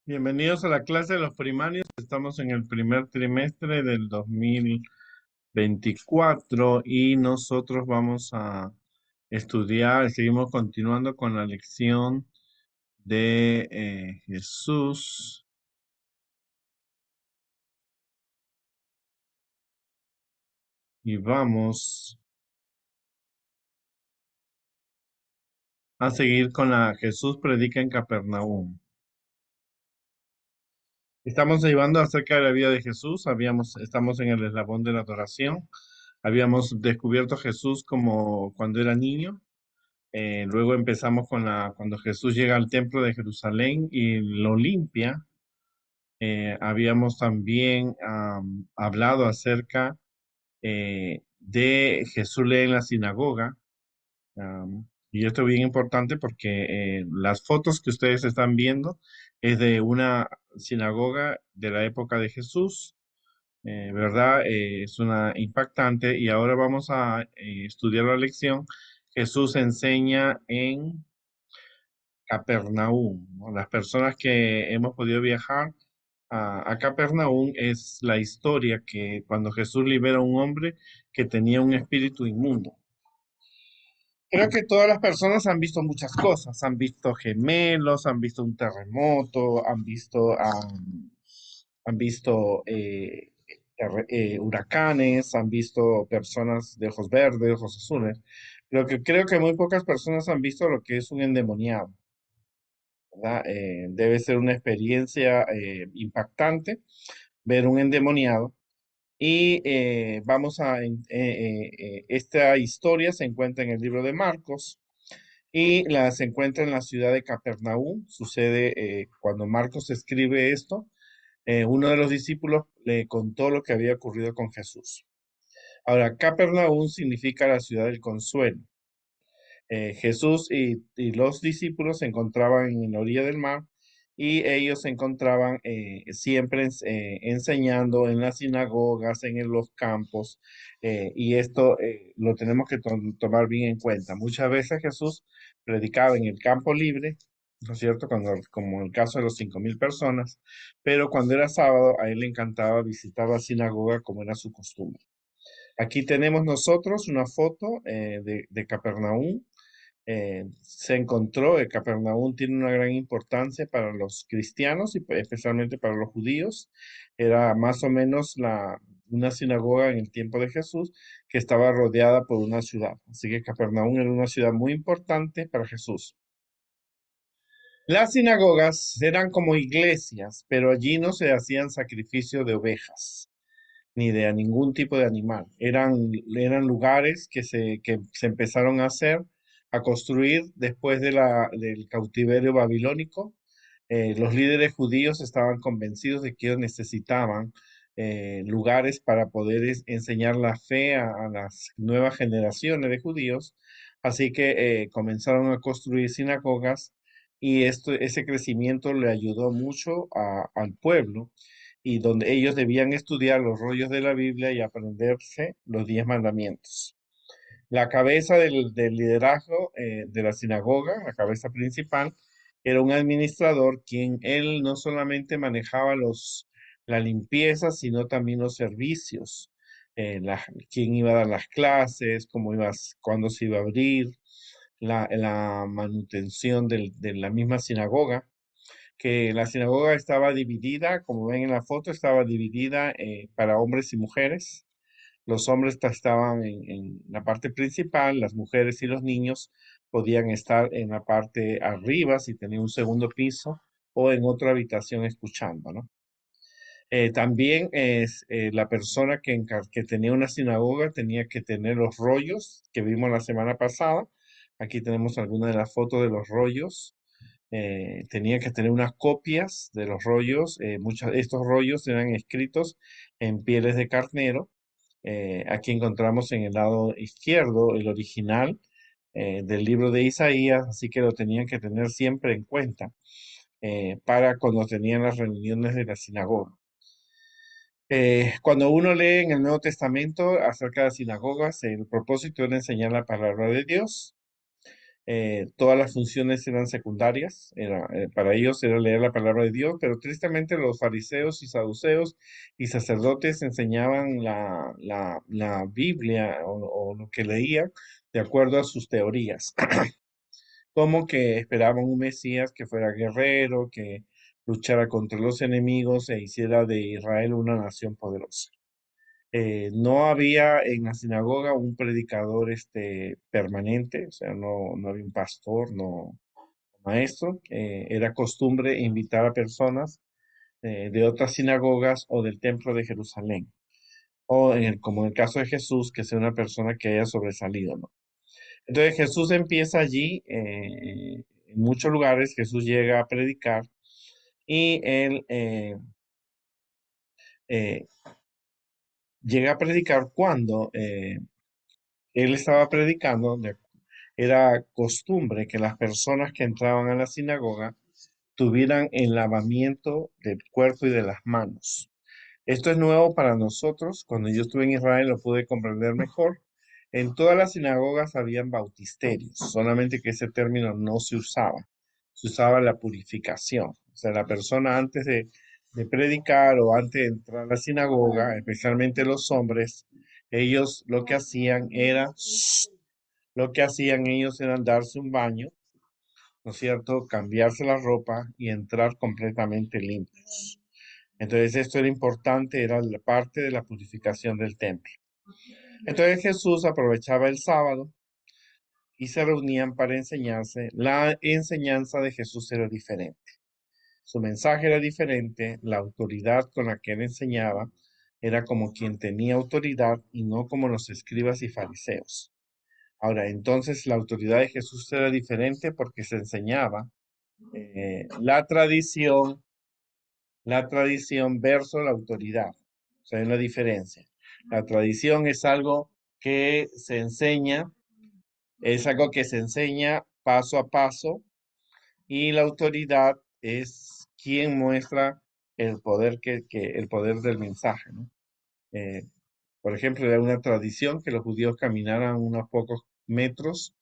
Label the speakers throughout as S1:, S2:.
S1: Bienvenidos a la clase de los primarios. Estamos en el primer trimestre del 2024 y nosotros vamos a estudiar, seguimos continuando con la lección de Jesús y vamos a seguir con la Jesús predica en Capernaum. Estamos llevando acerca de la vida de Jesús, estamos en el eslabón de la adoración, habíamos descubierto a Jesús como cuando era niño. Luego empezamos con cuando Jesús llega al templo de Jerusalén y lo limpia. Habíamos también hablado acerca de Jesús lee en la sinagoga. Y esto es bien importante porque las fotos que ustedes están viendo es de una sinagoga de la época de Jesús. ¿Verdad? Es una impactante y ahora vamos a estudiar la lección. Jesús enseña en Capernaum, ¿no? Las personas que hemos podido viajar a Capernaum es la historia que cuando Jesús libera a un hombre que tenía un espíritu inmundo. Creo que todas las personas han visto muchas cosas, han visto gemelos, han visto un terremoto, han visto huracanes, han visto personas de ojos verdes, ojos azules. Lo que creo que muy pocas personas han visto lo que es un endemoniado. ¿Verdad? Debe ser una experiencia impactante ver un endemoniado. Y esta historia se encuentra en el libro de Marcos y se encuentra en la ciudad de Capernaum. Sucede cuando Marcos escribe esto, uno de los discípulos le contó lo que había ocurrido con Jesús. Ahora, Capernaum significa la ciudad del consuelo. Jesús y los discípulos se encontraban en la orilla del mar y ellos se encontraban siempre enseñando en las sinagogas, los campos, y esto lo tenemos que tomar bien en cuenta. Muchas veces Jesús predicaba en el campo libre, ¿no es cierto? Como el caso de los 5.000 personas, pero cuando era sábado a él le encantaba visitar la sinagoga como era su costumbre. Aquí tenemos nosotros una foto de Capernaum. Se encontró que Capernaum tiene una gran importancia para los cristianos y especialmente para los judíos. Era más o menos una sinagoga en el tiempo de Jesús que estaba rodeada por una ciudad. Así que Capernaum era una ciudad muy importante para Jesús. Las sinagogas eran como iglesias, pero allí no se hacían sacrificio de ovejas ni de ningún tipo de animal. Eran lugares que se empezaron a hacer, a construir después del cautiverio babilónico. Los líderes judíos estaban convencidos de que ellos necesitaban lugares para poder enseñar la fe a las nuevas generaciones de judíos. Así que comenzaron a construir sinagogas y ese crecimiento le ayudó mucho al pueblo y donde ellos debían estudiar los rollos de la Biblia y aprenderse los 10 mandamientos. La cabeza del liderazgo de la sinagoga, la cabeza principal, era un administrador quien él no solamente manejaba la limpieza, sino también los servicios, quién iba a dar las clases, cuándo se iba a abrir, la manutención de la misma sinagoga, que la sinagoga estaba dividida, como ven en la foto, estaba dividida para hombres y mujeres. Los hombres estaban en la parte principal, las mujeres y los niños podían estar en la parte arriba si tenía un segundo piso o en otra habitación escuchando, ¿no? También la persona que tenía una sinagoga tenía que tener los rollos que vimos la semana pasada. Aquí tenemos algunas de las fotos de los rollos. Tenía que tener unas copias de los rollos. Muchos de estos rollos eran escritos en pieles de carnero. Aquí encontramos en el lado izquierdo el original del libro de Isaías, así que lo tenían que tener siempre en cuenta para cuando tenían las reuniones de la sinagoga. Cuando uno lee en el Nuevo Testamento acerca de las sinagogas, el propósito era enseñar la palabra de Dios. todas las funciones eran secundarias, para ellos era leer la palabra de Dios, pero tristemente los fariseos y saduceos y sacerdotes enseñaban la Biblia o lo que leían de acuerdo a sus teorías, como que esperaban un Mesías que fuera guerrero, que luchara contra los enemigos e hiciera de Israel una nación poderosa. No había en la sinagoga un predicador permanente, o sea, no había un pastor, no maestro. Era costumbre invitar a personas de otras sinagogas o del templo de Jerusalén, o como en el caso de Jesús, que sea una persona que haya sobresalido, ¿no? Entonces Jesús empieza allí, en muchos lugares Jesús llega a predicar y él eh, llega a predicar cuando él estaba predicando. Era costumbre que las personas que entraban a la sinagoga tuvieran el lavamiento del cuerpo y de las manos. Esto es nuevo para nosotros. Cuando yo estuve en Israel lo pude comprender mejor. En todas las sinagogas habían bautisterios, solamente que ese término no se usaba. Se usaba la purificación. O sea, la persona antes de predicar o antes de entrar a la sinagoga, especialmente los hombres, ellos lo que hacían ellos era darse un baño, ¿no es cierto? Cambiarse la ropa y entrar completamente limpios. Entonces esto era importante, era la parte de la purificación del templo. Entonces Jesús aprovechaba el sábado y se reunían para enseñarse. La enseñanza de Jesús era diferente. Su mensaje era diferente, la autoridad con la que él enseñaba era como quien tenía autoridad y no como los escribas y fariseos. Ahora, entonces la autoridad de Jesús era diferente porque se enseñaba la tradición versus la autoridad. O sea, hay una diferencia. La tradición es algo que se enseña, es algo que se enseña paso a paso, y la autoridad es quien muestra el poder el poder del mensaje, ¿no? Eh, por ejemplo, era una tradición que los judíos caminaran unos pocos metros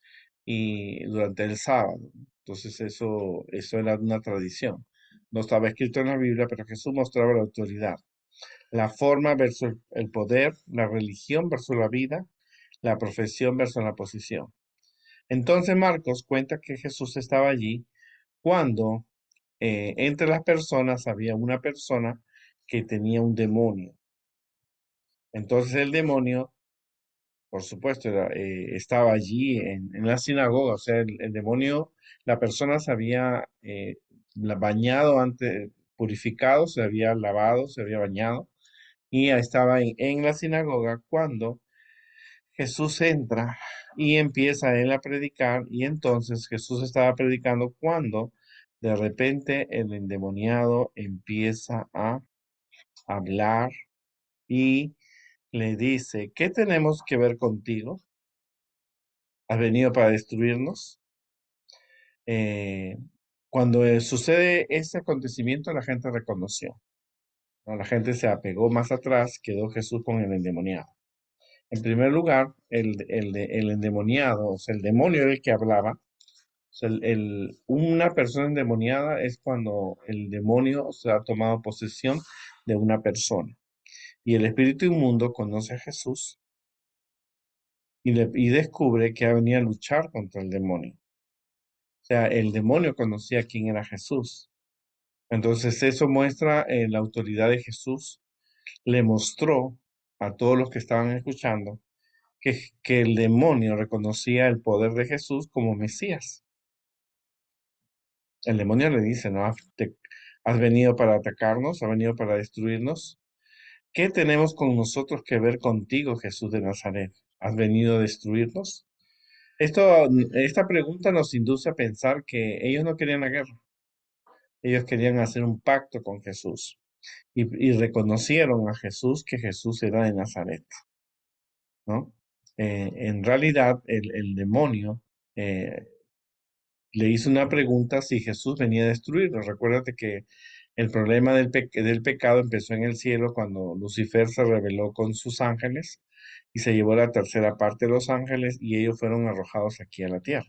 S1: y durante el sábado. Entonces eso era una tradición. No estaba escrito en la Biblia, pero Jesús mostraba la autoridad. La forma versus el poder, la religión versus la vida, la profesión versus la posición. Entonces Marcos cuenta que Jesús estaba allí cuando entre las personas había una persona que tenía un demonio. Entonces el demonio, por supuesto, estaba allí en la sinagoga. O sea, el demonio, la persona se había bañado antes, purificado, se había lavado, se había bañado y estaba en la sinagoga cuando Jesús entra y empieza él a predicar. Y entonces Jesús estaba predicando cuando de repente el endemoniado empieza a hablar y le dice: ¿qué tenemos que ver contigo? ¿Has venido para destruirnos? Eh, Cuando sucede ese acontecimiento, la gente reconoció, ¿no? La gente se apegó más atrás, quedó Jesús con el endemoniado. En primer lugar, el endemoniado, o sea, el demonio era el que hablaba. O sea, una persona endemoniada es cuando el demonio se ha tomado posesión de una persona. Y el espíritu inmundo conoce a Jesús y descubre que ha venido a luchar contra el demonio. O sea, el demonio conocía quién era Jesús. Entonces eso muestra la autoridad de Jesús. Le mostró a todos los que estaban escuchando que el demonio reconocía el poder de Jesús como Mesías. El demonio le dice: ¿no? Has venido para atacarnos, has venido para destruirnos. ¿Qué tenemos con nosotros que ver contigo, Jesús de Nazaret? ¿Has venido a destruirnos? Esta pregunta nos induce a pensar que ellos no querían la guerra. Ellos querían hacer un pacto con Jesús y reconocieron a Jesús, que Jesús era de Nazaret, ¿no? En realidad, el demonio eh, le hizo una pregunta si Jesús venía a destruirlo. Recuérdate que el problema del pecado empezó en el cielo cuando Lucifer se rebeló con sus ángeles y se llevó la tercera parte de los ángeles y ellos fueron arrojados aquí a la tierra.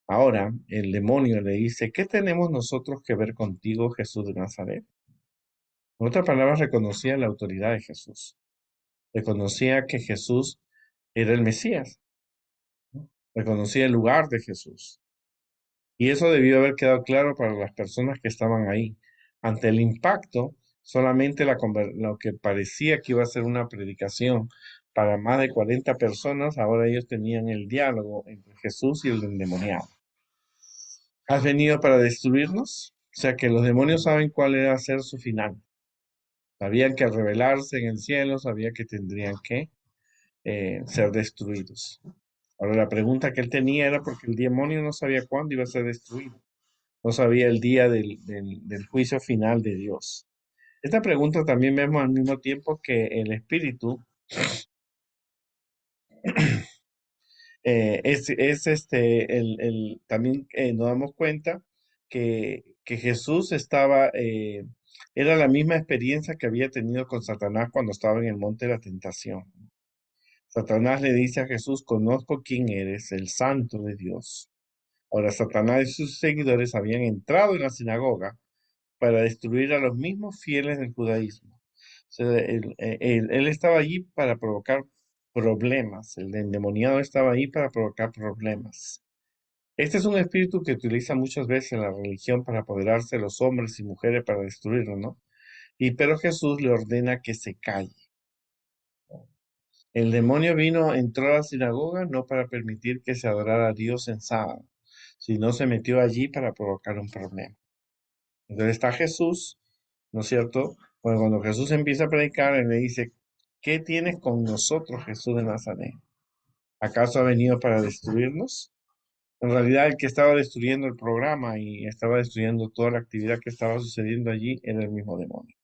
S1: Ahora el demonio le dice, ¿qué tenemos nosotros que ver contigo, Jesús de Nazaret? En otras palabras, reconocía la autoridad de Jesús. Reconocía que Jesús era el Mesías, ¿no? Reconocía el lugar de Jesús. Y eso debió haber quedado claro para las personas que estaban ahí. Ante el impacto, solamente lo que parecía que iba a ser una predicación para más de 40 personas, ahora ellos tenían el diálogo entre Jesús y el endemoniado. ¿Has venido para destruirnos? O sea que los demonios saben cuál era ser su final. Sabían que al revelarse en el cielo, sabían que tendrían que ser destruidos. Ahora la pregunta que él tenía era porque el demonio no sabía cuándo iba a ser destruido. No sabía el día del juicio final de Dios. Esta pregunta también vemos al mismo tiempo que el espíritu también nos damos cuenta que Jesús era la misma experiencia que había tenido con Satanás cuando estaba en el monte de la tentación. Satanás le dice a Jesús, conozco quién eres, el santo de Dios. Ahora, Satanás y sus seguidores habían entrado en la sinagoga para destruir a los mismos fieles del judaísmo. O sea, él estaba allí para provocar problemas, el endemoniado estaba ahí para provocar problemas. Este es un espíritu que utiliza muchas veces la religión para apoderarse de los hombres y mujeres para destruirlos, ¿no? Pero Jesús le ordena que se calle. El demonio entró a la sinagoga no para permitir que se adorara a Dios en sábado, sino se metió allí para provocar un problema. Entonces está Jesús, ¿no es cierto? Bueno, cuando Jesús empieza a predicar, él le dice, ¿qué tienes con nosotros, Jesús de Nazaret? ¿Acaso ha venido para destruirnos? En realidad, el que estaba destruyendo el programa y estaba destruyendo toda la actividad que estaba sucediendo allí era el mismo demonio.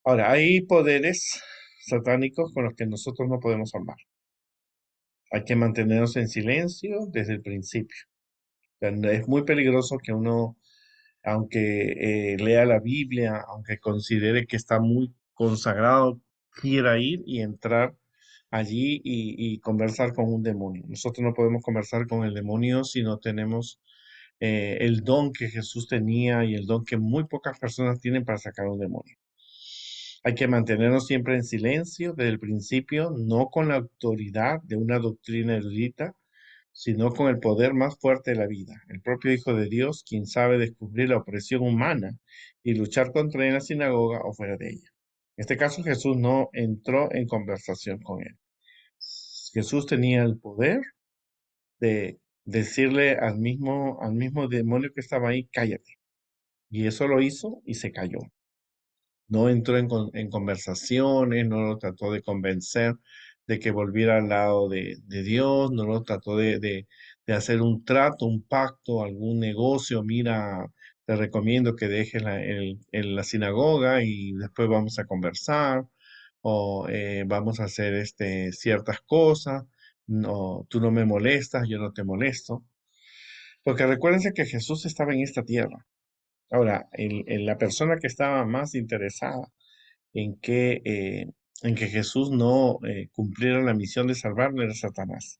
S1: Ahora, hay poderes satánicos con los que nosotros no podemos hablar. Hay que mantenernos en silencio desde el principio. O sea, es muy peligroso que uno aunque lea la Biblia, aunque considere que está muy consagrado, quiera ir y entrar allí y conversar con un demonio. Nosotros no podemos conversar con el demonio si no tenemos el don que Jesús tenía y el don que muy pocas personas tienen para sacar a un demonio. Hay que mantenernos siempre en silencio desde el principio, no con la autoridad de una doctrina erudita, sino con el poder más fuerte de la vida, el propio Hijo de Dios, quien sabe descubrir la opresión humana y luchar contra ella en la sinagoga o fuera de ella. En este caso, Jesús no entró en conversación con él. Jesús tenía el poder de decirle al mismo demonio que estaba ahí, cállate. Y eso lo hizo y se cayó. No entró en conversaciones, no lo trató de convencer de que volviera al lado de Dios, no lo trató de hacer un trato, un pacto, algún negocio. Mira, te recomiendo que dejes la sinagoga y después vamos a conversar o vamos a hacer ciertas cosas. No, tú no me molestas, yo no te molesto. Porque recuérdense que Jesús estaba en esta tierra. Ahora, la persona que estaba más interesada en que, eh, en que Jesús no cumpliera la misión de salvarlo era Satanás.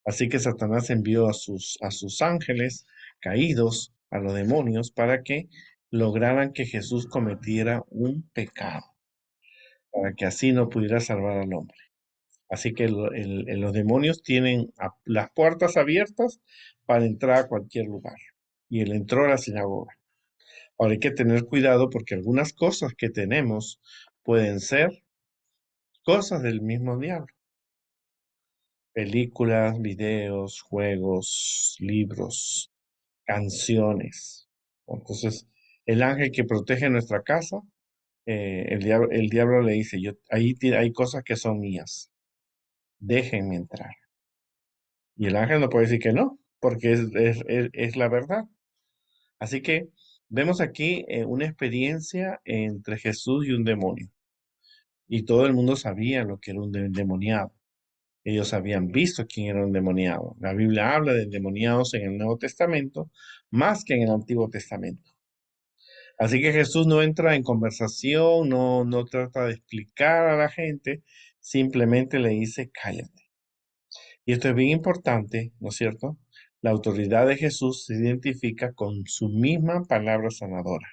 S1: Así que Satanás envió a sus ángeles caídos, a los demonios, para que lograran que Jesús cometiera un pecado, para que así no pudiera salvar al hombre. Así que los demonios tienen las puertas abiertas para entrar a cualquier lugar. Y él entró a la sinagoga. Ahora hay que tener cuidado porque algunas cosas que tenemos pueden ser cosas del mismo diablo. Películas, videos, juegos, libros, canciones. Entonces, el ángel que protege nuestra casa, el diablo le dice, ahí hay cosas que son mías, déjenme entrar. Y el ángel no puede decir que no, porque es la verdad. Así que vemos aquí una experiencia entre Jesús y un demonio. Y todo el mundo sabía lo que era un endemoniado. Ellos habían visto quién era un demoniado. La Biblia habla de endemoniados en el Nuevo Testamento más que en el Antiguo Testamento. Así que Jesús no entra en conversación, no trata de explicar a la gente, simplemente le dice, cállate. Y esto es bien importante, ¿no es cierto? La autoridad de Jesús se identifica con su misma palabra sanadora.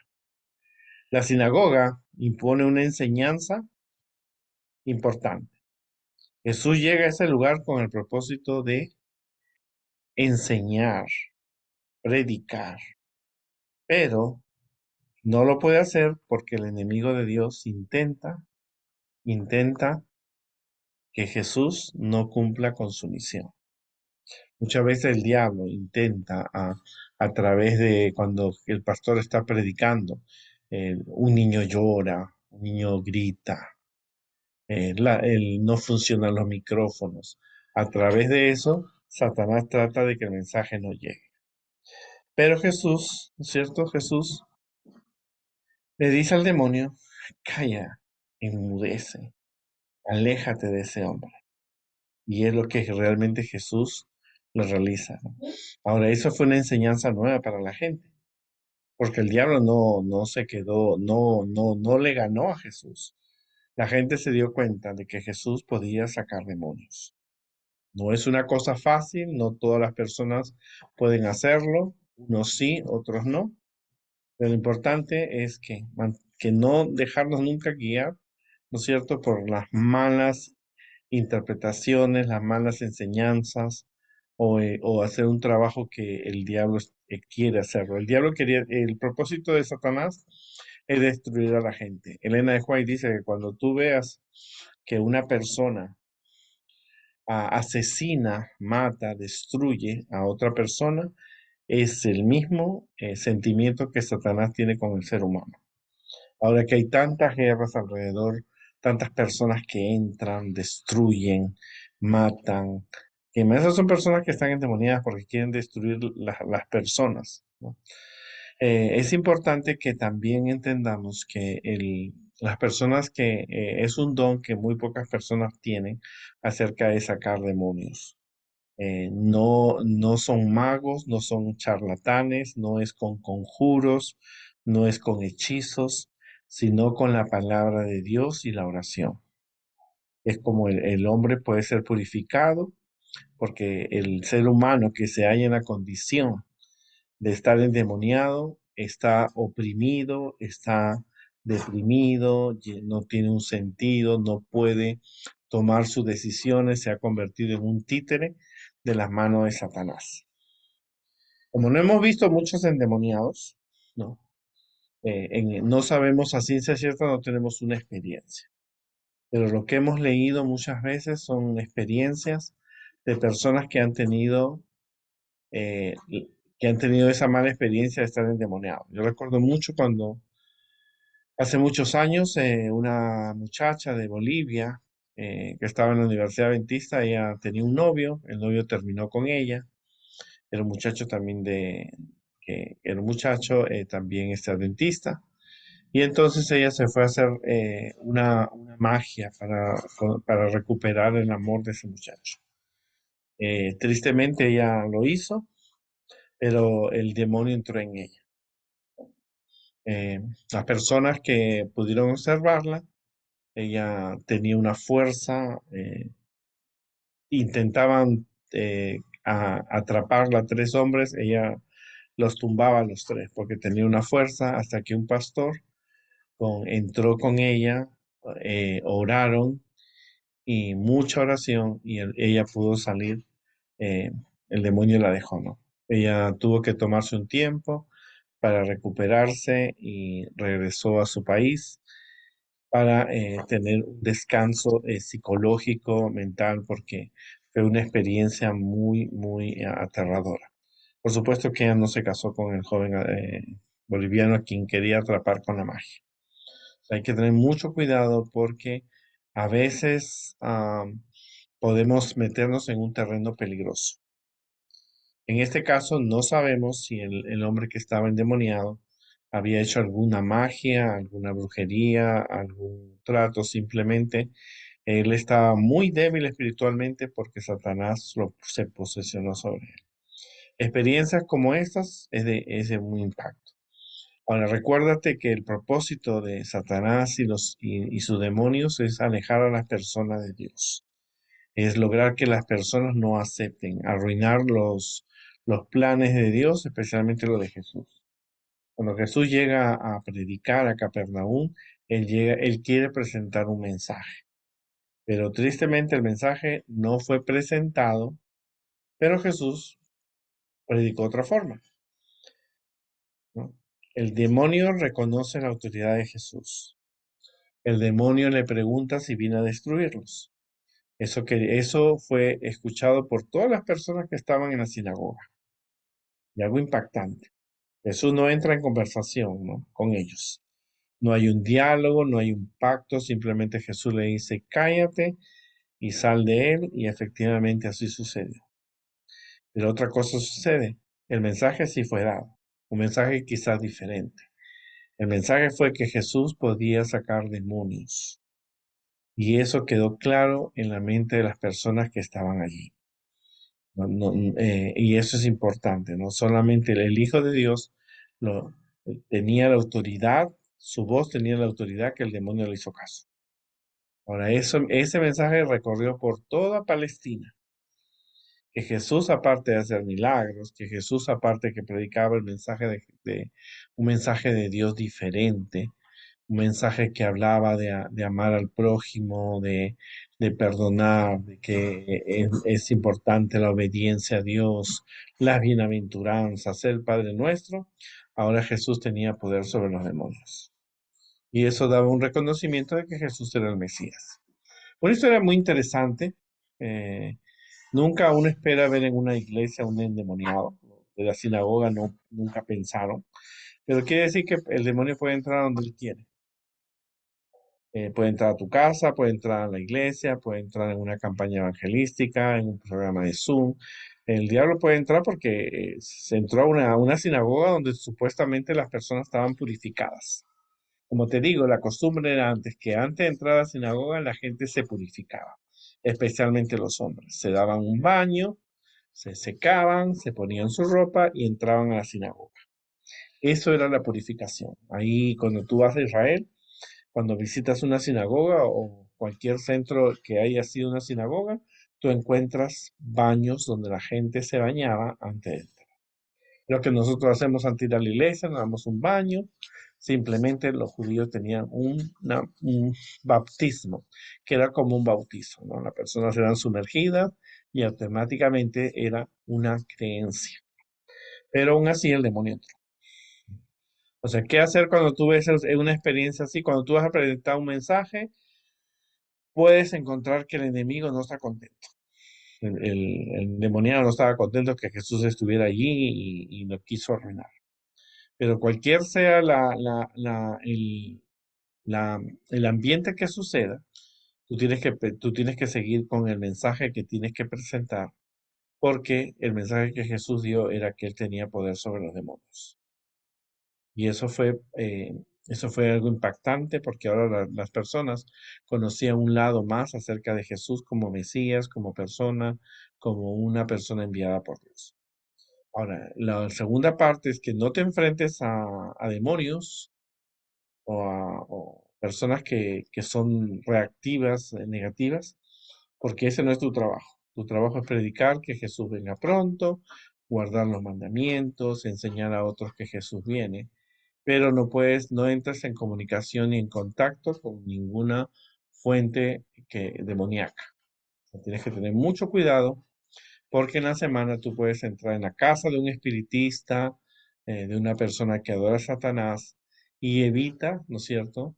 S1: La sinagoga impone una enseñanza importante. Jesús llega a ese lugar con el propósito de enseñar, predicar, pero no lo puede hacer porque el enemigo de Dios intenta que Jesús no cumpla con su misión. Muchas veces el diablo intenta a través de cuando el pastor está predicando, un niño llora, un niño grita, no funcionan los micrófonos. A través de eso, Satanás trata de que el mensaje no llegue. Pero Jesús, ¿no es cierto? Jesús le dice al demonio, calla, enmudece, aléjate de ese hombre. Y es lo que realmente Jesús lo realiza, ¿no? Ahora, eso fue una enseñanza nueva para la gente, porque el diablo no se quedó, no le ganó a Jesús. La gente se dio cuenta de que Jesús podía sacar demonios. No es una cosa fácil, no todas las personas pueden hacerlo, unos sí, otros no, pero lo importante es que no dejarnos nunca guiar, ¿no es cierto?, por las malas interpretaciones, las malas enseñanzas o hacer un trabajo que el diablo quiere hacerlo. El propósito de Satanás es destruir a la gente. Elena de White dice que cuando tú veas que una persona asesina, mata, destruye a otra persona, es el mismo sentimiento que Satanás tiene con el ser humano. Ahora que hay tantas guerras alrededor, tantas personas que entran, destruyen, matan, que esas son personas que están endemoniadas porque quieren destruir las personas, ¿no? Es importante que también entendamos que las personas es un don que muy pocas personas tienen acerca de sacar demonios. No son magos, no son charlatanes, no es con conjuros, no es con hechizos, sino con la palabra de Dios y la oración. Es como el hombre puede ser purificado, porque el ser humano que se halla en la condición de estar endemoniado está oprimido, está deprimido, no tiene un sentido, no puede tomar sus decisiones, se ha convertido en un títere de las manos de Satanás. Como no hemos visto muchos endemoniados, ¿no? No sabemos a ciencia cierta, no tenemos una experiencia. Pero lo que hemos leído muchas veces son experiencias de personas eh, que han tenido esa mala experiencia de estar endemoniados. Yo recuerdo mucho cuando hace muchos años una muchacha de Bolivia que estaba en la Universidad Adventista, ella tenía un novio, el novio terminó con ella. Era un muchacho también que era un muchacho también adventista. Y entonces ella se fue a hacer una magia para recuperar el amor de ese muchacho. Tristemente ella lo hizo, pero el demonio entró en ella. Las personas que pudieron observarla, ella tenía una fuerza, intentaban atraparla a tres hombres, ella los tumbaba a los tres porque tenía una fuerza hasta que un pastor entró con ella, oraron y mucha oración y ella pudo salir, eh, el demonio la dejó, ¿no? Ella tuvo que tomarse un tiempo para recuperarse y regresó a su país para tener un descanso psicológico, mental, porque fue una experiencia muy, muy aterradora. Por supuesto que ella no se casó con el joven boliviano a quien quería atrapar con la magia. O sea, hay que tener mucho cuidado porque a veces podemos meternos en un terreno peligroso. En este caso, no sabemos si el hombre que estaba endemoniado había hecho alguna magia, alguna brujería, algún trato. Simplemente él estaba muy débil espiritualmente porque Satanás se posesionó sobre él. Experiencias como estas es de muy impacto. Ahora, recuérdate que el propósito de Satanás y sus demonios es alejar a las personas de Dios. Es lograr que las personas no acepten, arruinar los planes de Dios, especialmente los de Jesús. Cuando Jesús llega a predicar a Capernaum, él quiere presentar un mensaje. Pero tristemente el mensaje no fue presentado, pero Jesús predicó otra forma, ¿no? El demonio reconoce la autoridad de Jesús. El demonio le pregunta si viene a destruirlos. Eso fue escuchado por todas las personas que estaban en la sinagoga. Y algo impactante. Jesús no entra en conversación, ¿no?, con ellos. No hay un diálogo, no hay un pacto, simplemente Jesús le dice, cállate y sal de él, y efectivamente así sucedió. Pero otra cosa sucede, el mensaje sí fue dado, un mensaje quizás diferente. El mensaje fue que Jesús podía sacar demonios, y eso quedó claro en la mente de las personas que estaban allí. Y eso es importante, no solamente el Hijo de Dios lo, tenía la autoridad, su voz tenía la autoridad que el demonio le hizo caso. Ahora, ese mensaje recorrió por toda Palestina, que Jesús, aparte de hacer milagros, que Jesús, aparte que predicaba el mensaje un mensaje de Dios diferente, un mensaje que hablaba de amar al prójimo, de perdonar, de que es importante la obediencia a Dios, las bienaventuranzas, ser Padre Nuestro. Ahora Jesús tenía poder sobre los demonios. Y eso daba un reconocimiento de que Jesús era el Mesías. Una historia muy interesante. eh, Nunca uno espera ver en una iglesia un endemoniado. De la sinagoga nunca pensaron. Pero quiere decir que el demonio puede entrar donde él quiere. Puede entrar a tu casa, puede entrar a la iglesia, puede entrar en una campaña evangelística, en un programa de Zoom. El diablo puede entrar porque se entró a una sinagoga donde supuestamente las personas estaban purificadas. Como te digo, la costumbre era antes de entrar a la sinagoga la gente se purificaba, especialmente los hombres. Se daban un baño, se secaban, se ponían su ropa y entraban a la sinagoga. Eso era la purificación. Ahí cuando tú vas a Israel, cuando visitas una sinagoga o cualquier centro que haya sido una sinagoga, tú encuentras baños donde la gente se bañaba antes de entrar. Lo que nosotros hacemos antes de ir a la iglesia, nos damos un baño. Simplemente los judíos tenían un bautismo, que era como un bautizo, ¿no? Las personas eran sumergidas y automáticamente era una creencia. Pero aún así el demonio entró. O sea, ¿qué hacer cuando tú ves una experiencia así? Cuando tú vas a presentar un mensaje, puedes encontrar que el enemigo no está contento. El demoniado no estaba contento que Jesús estuviera allí y lo quiso arruinar. Pero cualquier sea la- el ambiente que suceda, tú tienes que seguir con el mensaje que tienes que presentar, porque el mensaje que Jesús dio era que él tenía poder sobre los demonios. Y eso fue algo impactante porque ahora las personas conocían un lado más acerca de Jesús como Mesías, como persona, como una persona enviada por Dios. Ahora, la segunda parte es que no te enfrentes a demonios o personas que son reactivas, negativas, porque ese no es tu trabajo. Tu trabajo es predicar que Jesús venga pronto, guardar los mandamientos, enseñar a otros que Jesús viene, pero no entres en comunicación ni en contacto con ninguna fuente demoníaca. O sea, tienes que tener mucho cuidado porque en la semana tú puedes entrar en la casa de un espiritista, de una persona que adora a Satanás y evita, ¿no es cierto?,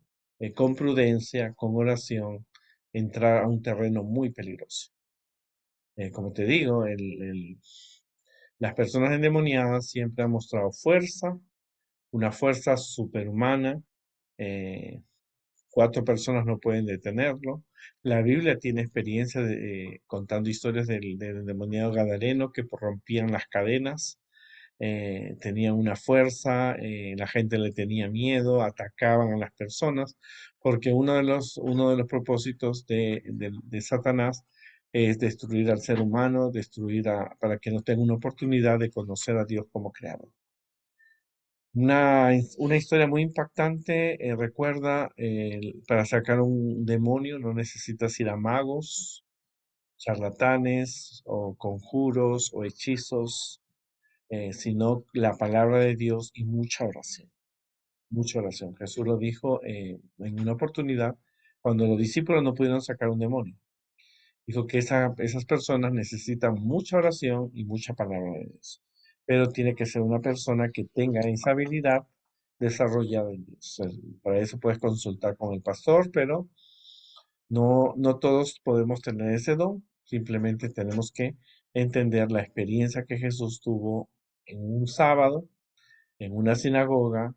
S1: con prudencia, con oración, entrar a un terreno muy peligroso. Como te digo, las personas endemoniadas siempre han mostrado fuerza, una fuerza superhumana. eh, Cuatro personas no pueden detenerlo. La Biblia tiene experiencia contando historias del endemoniado gadareno que rompían las cadenas, tenían una fuerza, la gente le tenía miedo, atacaban a las personas, porque uno de los propósitos de Satanás es destruir al ser humano, para que no tenga una oportunidad de conocer a Dios como creador. Una historia muy impactante, recuerda, para sacar un demonio no necesitas ir a magos, charlatanes o conjuros o hechizos. sino la palabra de Dios y mucha oración. Mucha oración. Jesús lo dijo en una oportunidad cuando los discípulos no pudieron sacar un demonio. Dijo que esas personas necesitan mucha oración y mucha palabra de Dios. Pero tiene que ser una persona que tenga esa habilidad desarrollada en Dios. Para eso puedes consultar con el pastor, pero no todos podemos tener ese don. Simplemente tenemos que entender la experiencia que Jesús tuvo en un sábado, en una sinagoga,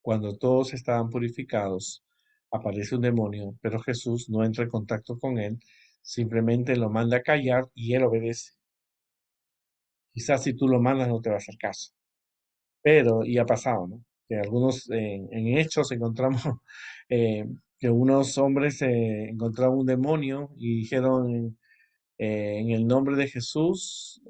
S1: cuando todos estaban purificados. Aparece un demonio, pero Jesús no entra en contacto con él, simplemente lo manda a callar y él obedece. Quizás si tú lo mandas no te va a hacer caso, pero, y ha pasado, ¿no? Que algunos en hechos encontramos eh, que unos hombres encontraron un demonio y dijeron en el nombre de Jesús,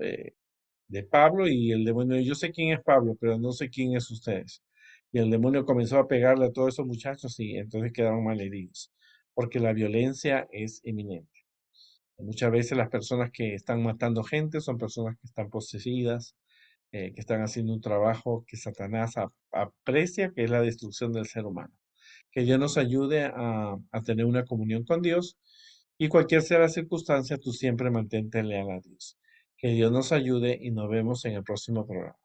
S1: de Pablo, y el demonio, yo sé quién es Pablo, pero no sé quién es ustedes. Y el demonio comenzó a pegarle a todos esos muchachos y entonces quedaron malheridos, porque la violencia es eminente. Muchas veces las personas que están matando gente son personas que están poseídas, que están haciendo un trabajo que Satanás aprecia, que es la destrucción del ser humano. Que Dios nos ayude a tener una comunión con Dios y cualquier sea la circunstancia, tú siempre mantente leal a Dios. Que Dios nos ayude y nos vemos en el próximo programa.